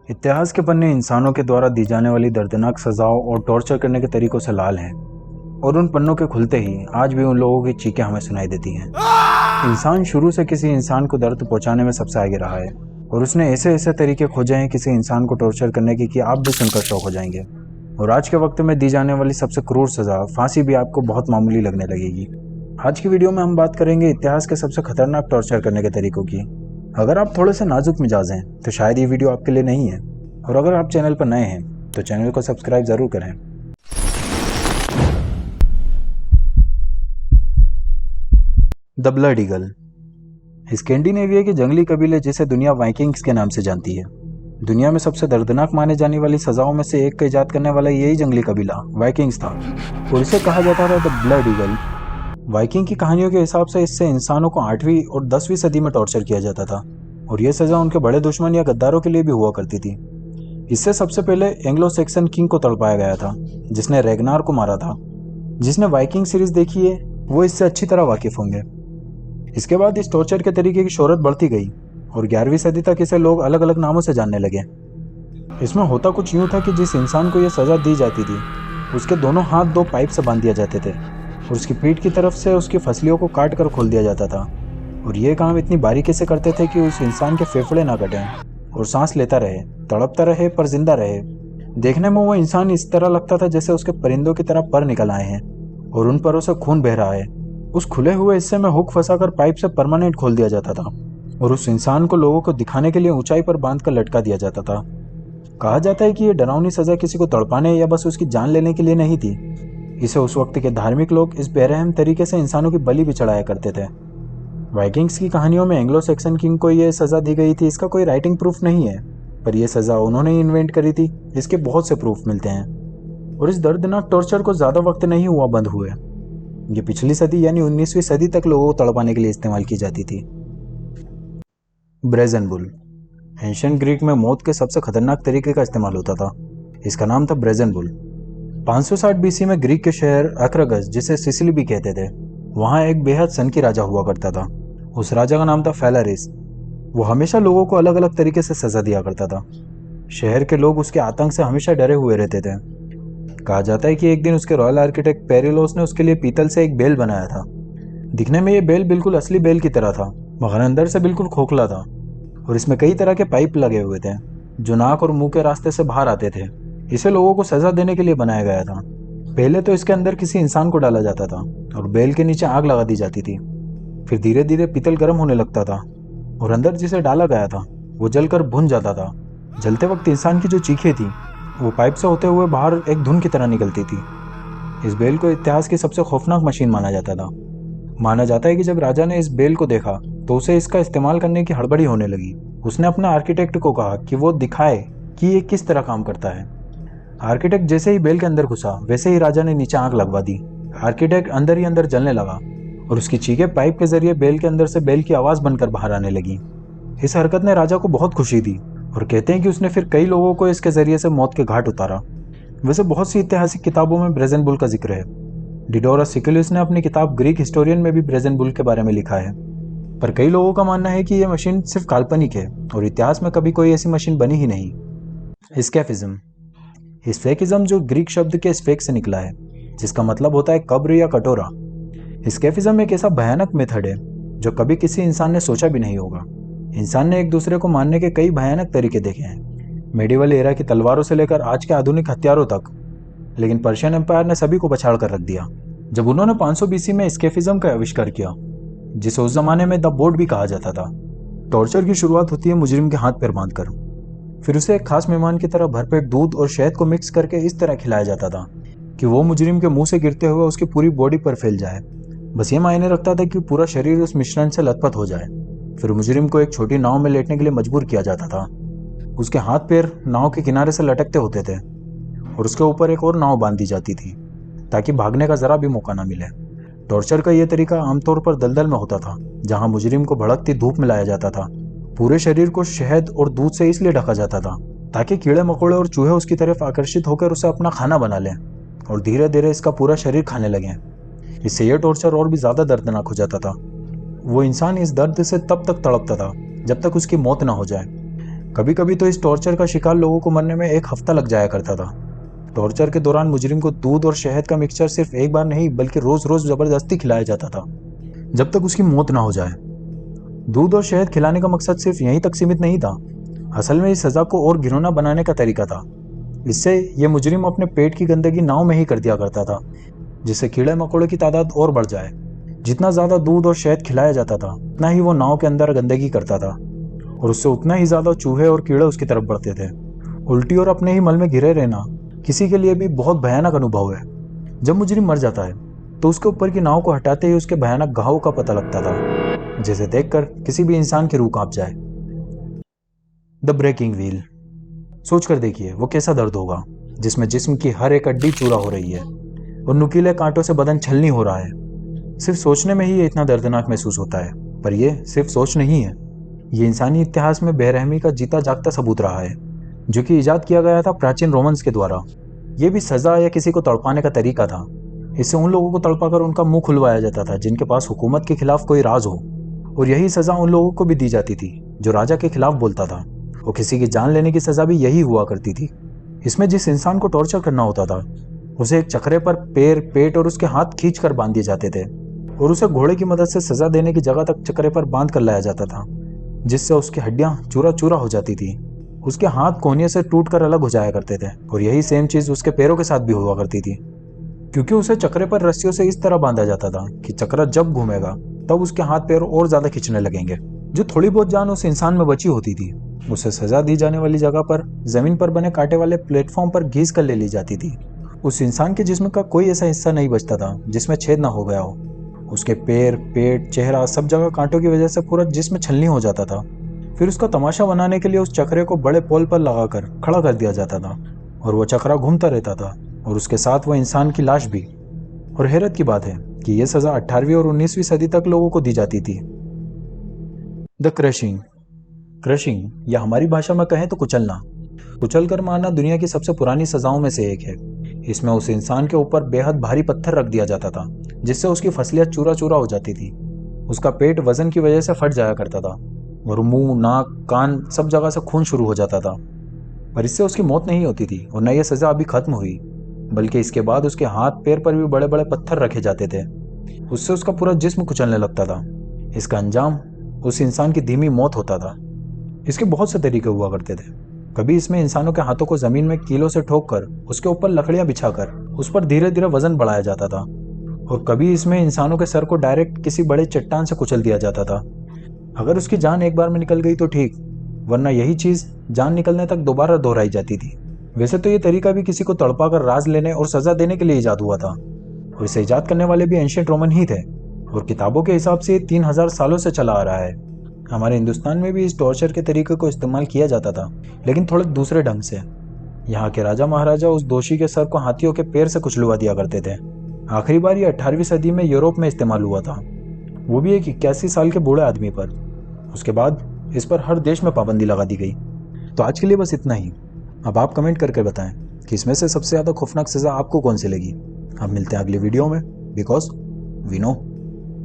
इतिहास के पन्ने इंसानों के द्वारा दी जाने वाली दर्दनाक सजाओं और टॉर्चर करने के तरीकों से लाल हैं, और उन पन्नों के खुलते ही आज भी उन लोगों की चीखें हमें सुनाई देती हैं। इंसान शुरू से किसी इंसान को दर्द पहुंचाने में सबसे आगे रहा है, और उसने ऐसे ऐसे तरीके खोजे हैं किसी इंसान को टॉर्चर करने की कि आप भी सुनकर शौक हो जाएंगे। और आज के वक्त में दी जाने वाली सबसे क्रूर सजा फांसी भी आपको बहुत मामूली लगने लगेगी। आज की वीडियो में हम बात करेंगे इतिहास के सबसे खतरनाक टॉर्चर करने के तरीकों की। अगर आप थोड़े से नाजुक मिजाज हैं तो शायद ये वीडियो आपके लिए नहीं है, और अगर आप चैनल पर नए हैं तो चैनल को सब्सक्राइब जरूर करें। The blood eagle. स्कैंडिनेविया के जंगली कबीले जिसे दुनिया वाइकिंग्स के नाम से जानती है, दुनिया में सबसे दर्दनाक माने जाने वाली सजाओं में से एक का इजाद करने वाला यही जंगली कबीला वाइकिंग्स था, और इसे कहा जाता था द ब्लड ईगल। वाइकिंग की कहानियों के हिसाब से इससे इंसानों को 8वीं और 10वीं सदी में टॉर्चर किया जाता था, और यह सजा उनके बड़े दुश्मन या गद्दारों के लिए भी हुआ करती थी। इससे सबसे पहले एंग्लो सैक्सन किंग को तड़पाया गया था, जिसने रेगनार को मारा था। जिसने वाइकिंग सीरीज देखी है वो इससे अच्छी तरह वाकिफ होंगे। इसके बाद इस टॉर्चर के तरीके की शोहरत बढ़ती गई, और 11वीं सदी तक इसे लोग अलग अलग नामों से जानने लगे। इसमें होता कुछ यूं था कि जिस इंसान को यह सजा दी जाती थी उसके दोनों हाथ 2 पाइप से बांध दिए जाते थे, और उसकी पीठ की तरफ से उसकी फसलियों को काट कर खोल दिया जाता था। और ये काम इतनी बारीकी से करते थे कि उस इंसान के फेफड़े ना कटें और सांस लेता रहे, तड़पता रहे पर जिंदा रहे। देखने में वो इंसान इस तरह लगता था जैसे उसके परिंदों की तरह पर निकल आए हैं और उन परों से खून बह रहा है। उस खुले हुए हिस्से में हुक फंसाकर पाइप से परमानेंट खोल दिया जाता था, और उस इंसान को लोगों को दिखाने के लिए ऊंचाई पर बांध कर लटका दिया जाता था। कहा जाता है कि यह डरावनी सजा किसी को तड़पाने या बस उसकी जान लेने के लिए नहीं थी। इसे उस वक्त के धार्मिक लोग इस बेरहम तरीके से इंसानों की बलि भी चढ़ाया करते थे। वाइकिंग्स की कहानियों में एंग्लो सैक्सन किंग को यह सजा दी गई थी, इसका कोई राइटिंग प्रूफ नहीं है, पर यह सजा उन्होंने ही इन्वेंट करी थी, इसके बहुत से प्रूफ मिलते हैं। और इस दर्दनाक टॉर्चर को ज़्यादा वक्त नहीं हुआ बंद हुए। ये पिछली सदी यानी 19वीं सदी तक लोगों को तड़पाने के लिए इस्तेमाल की जाती थी। Brazen bull. एंशिएंट ग्रीक में मौत के सबसे खतरनाक तरीके का इस्तेमाल होता था। इसका नाम था ब्रेजन बुल। 560 बीसी में ग्रीक के शहर अक्रगस, जिसे सिसिली भी कहते थे, वहाँ एक बेहद सनकी राजा हुआ करता था। उस राजा का नाम था फेलारिस। वो हमेशा लोगों को अलग अलग तरीके से सजा दिया करता था। शहर के लोग उसके आतंक से हमेशा डरे हुए रहते थे। कहा जाता है कि एक दिन उसके रॉयल आर्किटेक्ट पेरिलोस ने उसके लिए पीतल से एक बेल बनाया था। दिखने में ये बेल बिल्कुल असली बेल की तरह था, मगर अंदर से बिल्कुल खोखला था, और इसमें कई तरह के पाइप लगे हुए थे जो नाक और मुंह के रास्ते से बाहर आते थे। इसे लोगों को सजा देने के लिए बनाया गया था। पहले तो इसके अंदर किसी इंसान को डाला जाता था और बेल के नीचे आग लगा दी जाती थी। फिर धीरे धीरे पीतल गर्म होने लगता था, और अंदर जिसे डाला गया था वो जलकर भुन जाता था। जलते वक्त इंसान की जो चीखें थी वो पाइप से होते हुए बाहर एक धुन की तरह निकलती थी। इस बेल को इतिहास की सबसे खौफनाक मशीन माना जाता था। माना जाता है कि जब राजा ने इस बेल को देखा तो उसे इसका इस्तेमाल करने की हड़बड़ी होने लगी। उसने अपने आर्किटेक्ट को कहा कि वो दिखाए कि ये किस तरह काम करता है। आर्किटेक्ट जैसे ही बेल के अंदर घुसा वैसे ही राजा ने नीचे आग लगवा दी। आर्किटेक्ट अंदर ही अंदर जलने लगा, और उसकी चीखें पाइप के जरिए बेल के अंदर से बेल की आवाज़ बनकर बाहर आने लगी। इस हरकत ने राजा को बहुत खुशी दी, और कहते हैं कि उसने फिर कई लोगों को इसके जरिए से मौत के घाट उतारा। वैसे बहुत सी ऐतिहासिक किताबों में ब्रेजन बुल का जिक्र है। डिडोरस सिकुलिस ने अपनी किताब ग्रीक हिस्टोरियन में भी ब्रेजन बुल के बारे में लिखा है, पर कई लोगों का मानना है कि यह मशीन सिर्फ काल्पनिक है और इतिहास में कभी कोई ऐसी मशीन बनी ही नहीं। स्केफिज्म। स्फेकिज्म जो ग्रीक शब्द के स्फेक से निकला है, जिसका मतलब होता है कब्र या कटोरा। स्केफिज्म एक ऐसा भयानक मेथड है जो कभी किसी इंसान ने सोचा भी नहीं होगा। इंसान ने एक दूसरे को मारने के कई भयानक तरीके देखे हैं, मेडिवल एरा की तलवारों से लेकर आज के आधुनिक हथियारों तक, लेकिन पर्शियन एम्पायर ने सभी को पछाड़ कर रख दिया जब उन्होंने 500 बीसी में स्केफिज्म का आविष्कार किया, जिसे उस जमाने में द बोर्ड भी कहा जाता था। टॉर्चर की शुरुआत होती है मुजरिम के हाथ पैर बांधकर, फिर उसे एक खास मेहमान की तरह भरपेट दूध और शहद को मिक्स करके इस तरह खिलाया जाता था कि वो मुजरिम के मुंह से गिरते हुए उसकी पूरी बॉडी पर फैल जाए। बस ये मायने रखता था कि पूरा शरीर उस मिश्रण से लथपथ हो जाए। फिर मुजरिम को एक छोटी नाव में लेटने के लिए मजबूर किया जाता था। उसके हाथ पैर नाव के किनारे से लटकते होते थे, और उसके ऊपर एक और नाव बांध दी जाती थी ताकि भागने का जरा भी मौका ना मिले। टॉर्चर का यह तरीका आमतौर पर दलदल में होता था, जहां मुजरिम को भड़कती धूप में लाया जाता था। पूरे शरीर को शहद और दूध से इसलिए ढका जाता था ताकि कीड़े मकोड़े और चूहे उसकी तरफ आकर्षित होकर उसे अपना खाना बना लें और धीरे धीरे इसका पूरा शरीर खाने लगें। इससे यह टॉर्चर और भी ज़्यादा दर्दनाक हो जाता था। वो इंसान इस दर्द से तब तक तड़पता था जब तक उसकी मौत ना हो जाए। कभी कभी तो इस टॉर्चर का शिकार लोगों को मरने में 1 हफ्ता लग जाया करता था। टॉर्चर के दौरान मुजरिम को दूध और शहद का मिक्सचर सिर्फ एक बार नहीं बल्कि रोज रोज जबरदस्ती खिलाया जाता था, जब तक उसकी मौत ना हो जाए। दूध और शहद खिलाने का मकसद सिर्फ यहीं तक सीमित नहीं था, असल में इस सजा को और घिनौना बनाने का तरीका था। इससे ये मुजरिम अपने पेट की गंदगी नाव में ही कर दिया करता था, जिससे कीड़े मकोड़े की तादाद और बढ़ जाए। जितना ज्यादा दूध और शहद खिलाया जाता था उतना ही वो नाव के अंदर गंदगी करता था, और उससे उतना ही ज्यादा चूहे और कीड़े उसकी तरफ बढ़ते थे। उल्टी और अपने ही मल में घिरे रहना किसी के लिए भी बहुत भयानक अनुभव है। जब मुजरिम मर जाता है तो उसके ऊपर की नाव को हटाते ही उसके भयानक घाव का पता लगता था, जिसे देखकर किसी भी इंसान की रूह कांप जाए। The breaking wheel. सोच कर देखिए वो कैसा दर्द होगा, जिसमें जिस्म की हर एक हड्डी चूरा हो रही है और नुकीले कांटों से बदन छलनी हो रहा है। सिर्फ सोचने में ही ये इतना दर्दनाक महसूस होता है, पर यह सिर्फ सोच नहीं है, ये इंसानी इतिहास में बेरहमी का जीता जागता सबूत रहा है, जो कि इजाद किया गया था प्राचीन रोमन्स के द्वारा। यह भी सजा या किसी को तड़पाने का तरीका था। इससे उन लोगों को तड़पाकर उनका मुंह खुलवाया जाता था जिनके पास हुकूमत के खिलाफ कोई राज हो, और यही सजा उन लोगों को भी दी जाती थी जो राजा के खिलाफ बोलता था, और किसी की जान लेने की सजा भी यही हुआ करती थी। इसमें जिस इंसान को टॉर्चर करना होता था उसे एक चक्रे पर पैर, पेट और उसके हाथ खींच कर बांध दिए जाते थे, और उसे घोड़े की मदद से सजा देने की जगह तक चक्रे पर बांध कर लाया जाता था, जिससे उसकी हड्डियां चूरा चूरा हो जाती थी। उसके हाथ कोहनियों से टूटकर अलग हो जाया करते थे, और यही सेम चीज उसके पैरों के साथ भी हुआ करती थी, क्योंकि उसे चक्रे पर रस्सियों से इस तरह बांधा जाता था कि चक्रा जब घूमेगा तब उसके हाथ पैर और ज्यादा खींचने लगेंगे। जो थोड़ी बहुत जान उस इंसान में बची होती थी उसे सजा दी जाने वाली जगह पर जमीन पर बने कांटे वाले प्लेटफॉर्म पर घीस कर ले ली जाती थी। उस इंसान के जिस्म का कोई ऐसा हिस्सा नहीं बचता था जिसमें छेद ना हो गया हो। उसके पैर, पेट, चेहरा सब जगह कांटों की वजह से पूरा जिस्म छलनी हो जाता था। फिर उसका तमाशा बनाने के लिए उस चक्रे को बड़े पोल पर लगाकर खड़ा कर दिया जाता था, और वो चक्रा घूमता रहता था, और उसके साथ वो इंसान की लाश भी। और हैरत की बात है कि यह सजा 18वीं और 19वीं सदी तक लोगों को दी जाती थी। The crushing. क्रशिंग या हमारी भाषा में कहें तो कुचलना, कुचल कर मारना दुनिया की सबसे पुरानी सजाओं में से एक है। इसमें उस इंसान के ऊपर बेहद भारी पत्थर रख दिया जाता था जिससे उसकी फसलियां चूरा चूरा हो जाती थी। उसका पेट वजन की वजह से फट जाया करता था, और मुंह, नाक, कान सब जगह से खून शुरू हो जाता था। पर इससे उसकी मौत नहीं होती थी, और न यह सजा अभी खत्म हुई, बल्कि इसके बाद उसके हाथ पैर पर भी बड़े बड़े पत्थर रखे जाते थे। उससे उसका पूरा जिस्म कुचलने लगता था। इसका अंजाम उस इंसान की धीमी मौत होता था। इसके बहुत से तरीके हुआ करते थे। कभी इसमें इंसानों के हाथों को जमीन में कीलों से ठोककर उसके ऊपर लकड़ियां बिछाकर उस पर धीरे धीरे वजन बढ़ाया जाता था, और कभी इसमें इंसानों के सर को डायरेक्ट किसी बड़े चट्टान से कुचल दिया जाता था। अगर उसकी जान एक बार में निकल गई तो ठीक, वरना यही चीज जान निकलने तक दोबारा दोहराई जाती थी। वैसे तो ये तरीका भी किसी को तड़पा कर राज लेने और सजा देने के लिए इजाद हुआ था, और इसे इजाद करने वाले भी एंशिएंट रोमन ही थे, और किताबों के हिसाब से 3000 सालों से चला आ रहा है। हमारे हिंदुस्तान में भी इस टॉर्चर के तरीके को इस्तेमाल किया जाता था, लेकिन थोड़े दूसरे ढंग से। यहाँ के राजा महाराजा उस दोषी के सर को हाथियों के पैर से कुचलवा दिया करते थे। आखिरी बार ये 18वीं सदी में यूरोप में इस्तेमाल हुआ था, वो भी एक 81 साल के बूढ़े आदमी पर। उसके बाद इस पर हर देश में पाबंदी लगा दी गई। तो आज के लिए बस इतना ही। अब आप कमेंट करके बताएं कि इसमें से सबसे ज़्यादा खौफनाक सज़ा आपको कौन सी लगी। अब मिलते हैं अगले वीडियो में, बिकॉज वी नो।